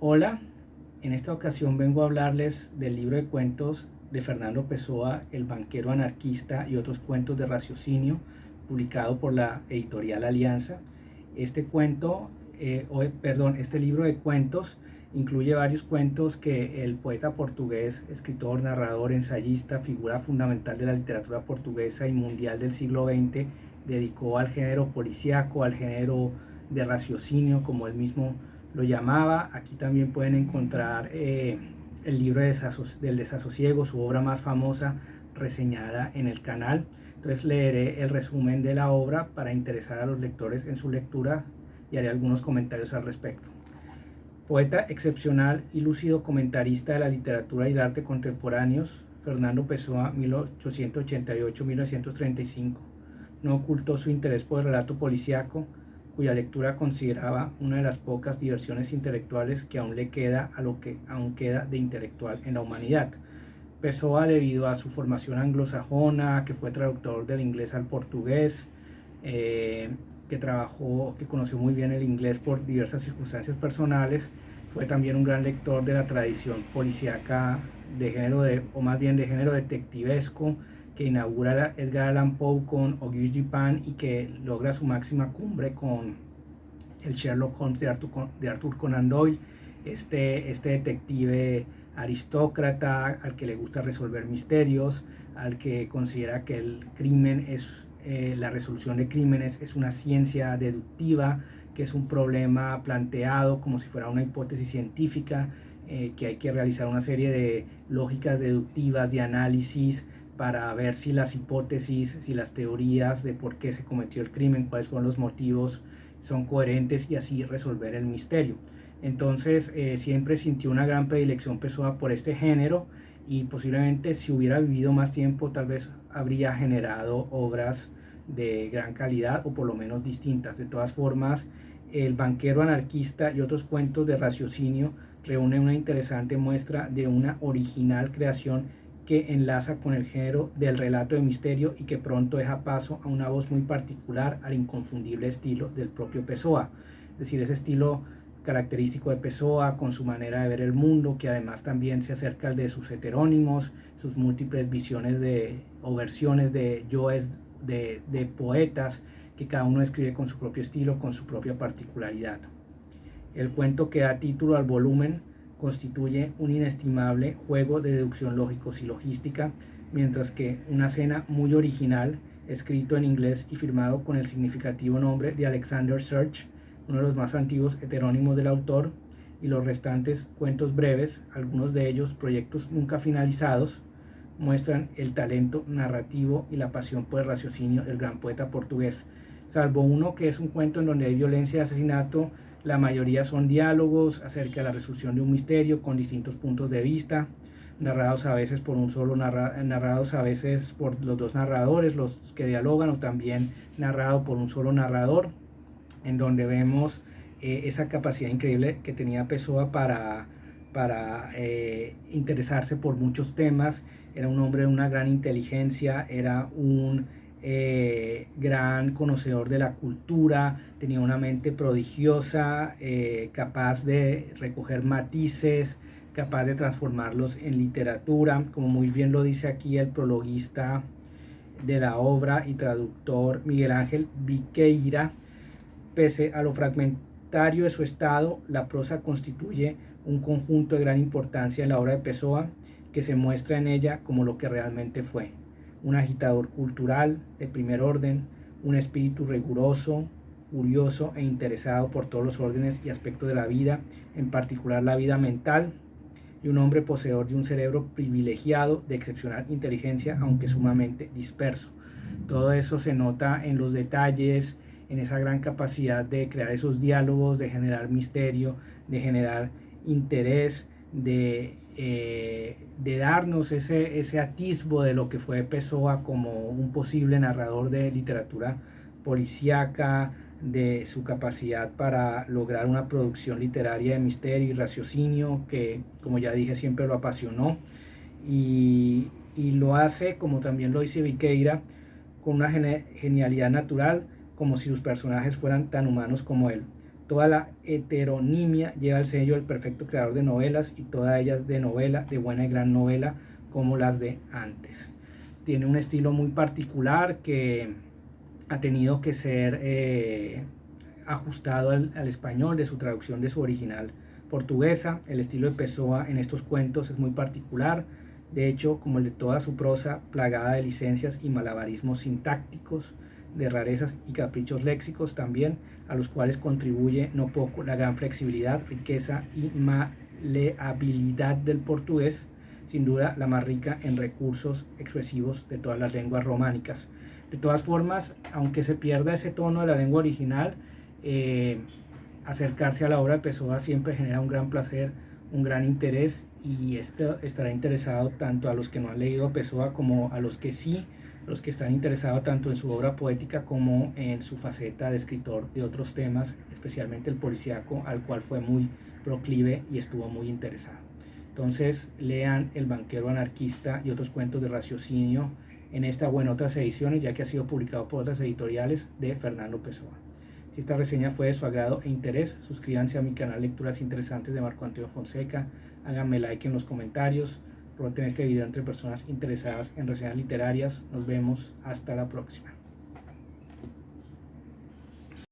Hola, en esta ocasión vengo a hablarles del libro de cuentos de Fernando Pessoa, El banquero anarquista y otros cuentos de raciocinio, publicado por la editorial Alianza. Este libro de cuentos incluye varios cuentos que el poeta portugués, escritor, narrador, ensayista, figura fundamental de la literatura portuguesa y mundial del siglo XX, dedicó al género policíaco, al género de raciocinio, como él mismo lo llamaba. Aquí también pueden encontrar el libro del desasosiego, su obra más famosa, reseñada en el canal. Entonces leeré el resumen de la obra para interesar a los lectores en su lectura y haré algunos comentarios al respecto. Poeta excepcional y lúcido comentarista de la literatura y el arte contemporáneos, Fernando Pessoa, 1888-1935, no ocultó su interés por el relato policíaco, cuya lectura consideraba una de las pocas diversiones intelectuales que aún le queda a lo que aún queda de intelectual en la humanidad. Pessoa, debido a su formación anglosajona, que fue traductor del inglés al portugués, que conoció muy bien el inglés por diversas circunstancias personales, fue también un gran lector de la tradición policíaca de género, o más bien de género detectivesco, que inaugura Edgar Allan Poe con Auguste Dupin y que logra su máxima cumbre con el Sherlock Holmes de Arthur Conan Doyle, este detective aristócrata al que le gusta resolver misterios, al que considera que el crimen la resolución de crímenes es una ciencia deductiva, que es un problema planteado como si fuera una hipótesis científica, que hay que realizar una serie de lógicas deductivas, de análisis, para ver si las hipótesis, si las teorías de por qué se cometió el crimen, cuáles fueron los motivos, son coherentes y así resolver el misterio. Entonces siempre sintió una gran predilección Pessoa por este género y posiblemente si hubiera vivido más tiempo tal vez habría generado obras de gran calidad o por lo menos distintas. De todas formas, El banquero anarquista y otros cuentos de raciocinio reúne una interesante muestra de una original creación que enlaza con el género del relato de misterio y que pronto deja paso a una voz muy particular al inconfundible estilo del propio Pessoa. Es decir, ese estilo característico de Pessoa con su manera de ver el mundo, que además también se acerca al de sus heterónimos, sus múltiples visiones o versiones de yoes de poetas, que cada uno escribe con su propio estilo, con su propia particularidad. El cuento que da título al volumen constituye un inestimable juego de deducción lógico-silogística, mientras que una escena muy original, escrito en inglés y firmado con el significativo nombre de Alexander Search, uno de los más antiguos heterónimos del autor, y los restantes cuentos breves, algunos de ellos proyectos nunca finalizados, muestran el talento narrativo y la pasión por el raciocinio del gran poeta portugués. Salvo uno que es un cuento en donde hay violencia y asesinato, la mayoría son diálogos acerca de la resolución de un misterio con distintos puntos de vista, narrados a veces narrados a veces por los dos narradores, los que dialogan, o también narrado por un solo narrador, en donde vemos esa capacidad increíble que tenía Pessoa para interesarse por muchos temas. Era un hombre de una gran inteligencia, era un gran conocedor de la cultura, tenía una mente prodigiosa, capaz de recoger matices, capaz de transformarlos en literatura, como muy bien lo dice aquí el prologuista de la obra y traductor Miguel Ángel Viqueira. Pese a lo fragmentario de su estado, la prosa constituye un conjunto de gran importancia en la obra de Pessoa, que se muestra en ella como lo que realmente fue: un agitador cultural de primer orden, un espíritu riguroso, curioso e interesado por todos los órdenes y aspectos de la vida, en particular la vida mental, y un hombre poseedor de un cerebro privilegiado de excepcional inteligencia, aunque sumamente disperso. Todo eso se nota en los detalles, en esa gran capacidad de crear esos diálogos, de generar misterio, de generar interés, de darnos ese atisbo de lo que fue Pessoa como un posible narrador de literatura policíaca, de su capacidad para lograr una producción literaria de misterio y raciocinio que, como ya dije, siempre lo apasionó, y lo hace, como también lo dice Viqueira, con una genialidad natural, como si sus personajes fueran tan humanos como él. Toda la heteronimia lleva el sello del perfecto creador de novelas y todas ellas de novela, de buena y gran novela, como las de antes. Tiene un estilo muy particular que ha tenido que ser ajustado al español de su traducción de su original portuguesa. El estilo de Pessoa en estos cuentos es muy particular, de hecho, como el de toda su prosa, plagada de licencias y malabarismos sintácticos, de rarezas y caprichos léxicos también, a los cuales contribuye no poco la gran flexibilidad, riqueza y maleabilidad del portugués, sin duda la más rica en recursos expresivos de todas las lenguas románicas. De todas formas, aunque se pierda ese tono de la lengua original, acercarse a la obra de Pessoa siempre genera un gran placer, un gran interés, y esto estará interesado tanto a los que no han leído a Pessoa como a los que sí, los que están interesados tanto en su obra poética como en su faceta de escritor de otros temas, especialmente el policíaco, al cual fue muy proclive y estuvo muy interesado. Entonces lean El banquero anarquista y otros cuentos de raciocinio en esta o en otras ediciones, ya que ha sido publicado por otras editoriales de Fernando Pessoa. Si esta reseña fue de su agrado e interés, suscríbanse a mi canal Lecturas Interesantes de Marco Antonio Fonseca, háganme like en los comentarios, roten este video entre personas interesadas en reseñas literarias. Nos vemos, hasta la próxima.